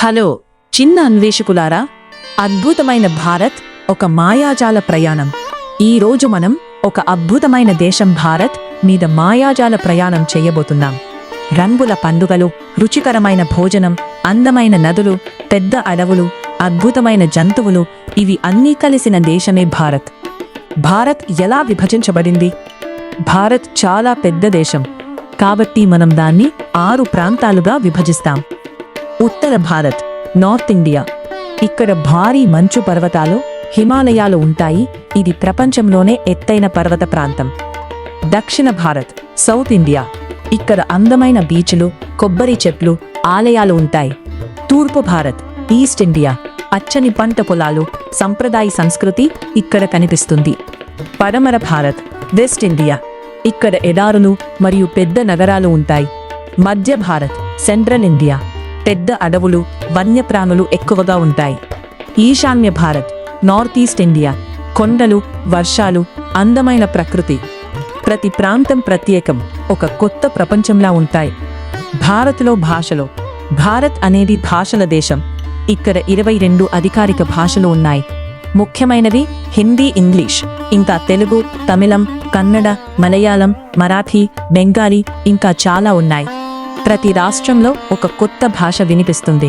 Hello చిన్న అన్వేషకులారా, అద్భుతమైన భారత్ ఒక మాయాజాల ప్రయాణం. ఈరోజు మనం ఒక అద్భుతమైన దేశం భారత్ మీద మాయాజాల ప్రయాణం చేయబోతున్నాం. రంగుల పండుగలు, రుచికరమైన భోజనం, అందమైన నదులు, పెద్ద అడవులు, అద్భుతమైన జంతువులు, ఇవి అన్నీ కలిసిన దేశమే భారత్. భారత్ ఎలా విభజించబడింది? భారత్ చాలా పెద్ద దేశం, కాబట్టి మనం దాన్ని 6 ప్రాంతాలుగా విభజిస్తాం. ఉత్తర భారత్, నార్త్ ఇండియా. ఇక్కడ భారీ మంచు పర్వతాలు, హిమాలయాలు ఉంటాయి. ఇది ప్రపంచంలోనే ఎత్తైన పర్వత ప్రాంతం. దక్షిణ భారత్, సౌత్ ఇండియా. ఇక్కడ అందమైన బీచ్లు, కొబ్బరి చెట్లు, ఆలయాలు ఉంటాయి. తూర్పు భారత్, ఈస్ట్ ఇండియా. పచ్చని పంట పొలాలు, సంప్రదాయ సంస్కృతి ఇక్కడ కనిపిస్తుంది. పడమర భారత్, వెస్ట్ ఇండియా. ఇక్కడ ఎడారులు మరియు పెద్ద నగరాలు ఉంటాయి. మధ్య భారత్, సెంట్రల్ ఇండియా. పెద్ద అడవులు, వన్యప్రాణులు ఎక్కువగా ఉంటాయి. ఈశాన్య భారత్, నార్త్ ఈస్ట్ ఇండియా. కొండలు, వర్షాలు, అందమైన ప్రకృతి. ప్రతి ప్రాంతం ప్రత్యేకం, ఒక కొత్త ప్రపంచంలా ఉంటాయి. భారత్లో భాషలు. భారత్ అనేది భాషల దేశం. ఇక్కడ 22 అధికారిక భాషలు ఉన్నాయి. ముఖ్యమైనవి హిందీ, ఇంగ్లీష్, ఇంకా తెలుగు, తమిళం, కన్నడ, మలయాళం, మరాఠీ, బెంగాలీ, ఇంకా చాలా ఉన్నాయి. ప్రతి రాష్ట్రంలో ఒక కొత్త భాష వినిపిస్తుంది.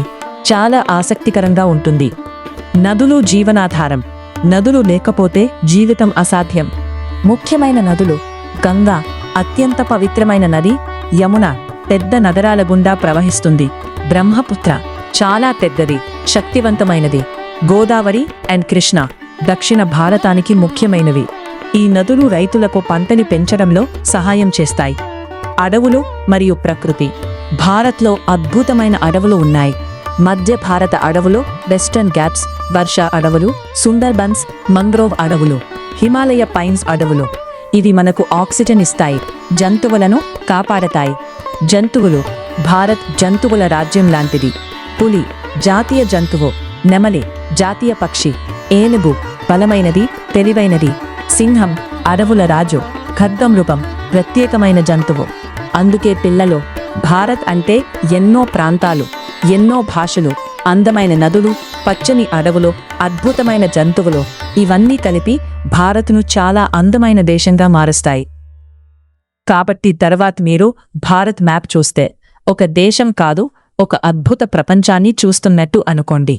చాలా ఆసక్తికరంగా ఉంటుంది. నదులు జీవనాధారం. నదులు లేకపోతే జీవితం అసాధ్యం. ముఖ్యమైన నదులు: గంగా, అత్యంత పవిత్రమైన నది. యమున, పెద్ద నగరాల గుండా ప్రవహిస్తుంది. బ్రహ్మపుత్ర, చాలా పెద్దది, శక్తివంతమైనది. గోదావరి అండ్ కృష్ణ, దక్షిణ భారతానికి ముఖ్యమైనవి. ఈ నదులు రైతులకు పంటని పెంచడంలో సహాయం చేస్తాయి. అడవులు మరియు ప్రకృతి. భారత్లో అద్భుతమైన అడవులు ఉన్నాయి. మధ్య భారత అడవులు, వెస్టర్న్ ఘాట్స్, వర్ష అడవులు, సుందర్బన్స్, మంగ్రోవ్ అడవులు, హిమాలయ పైన్స్ అడవులు. ఇవి మనకు ఆక్సిజన్ ఇస్తాయి, జంతువులను కాపాడతాయి. జంతువులు. భారత్ జంతువుల రాజ్యం లాంటిది. పులి, జాతీయ జంతువు. నెమలి, జాతీయ పక్షి. ఏనుగు, బలమైనది, తెలివైనది. సింహం, అడవుల రాజు. ఖడ్గమృగం, ప్రత్యేకమైన జంతువు. అందుకే పిల్లలు, భారత్ అంటే ఎన్నో ప్రాంతాలు, ఎన్నో భాషలు, అందమైన నదులు, పచ్చని అడవులు, అద్భుతమైన జంతువులు, ఇవన్నీ కలిపి భారత్ను చాలా అందమైన దేశంగా మారుస్తాయి. కాబట్టి తర్వాత మీరు భారత్ మ్యాప్ చూస్తే ఒక దేశం కాదు, ఒక అద్భుత ప్రపంచాన్ని చూస్తున్నట్టు అనుకోండి.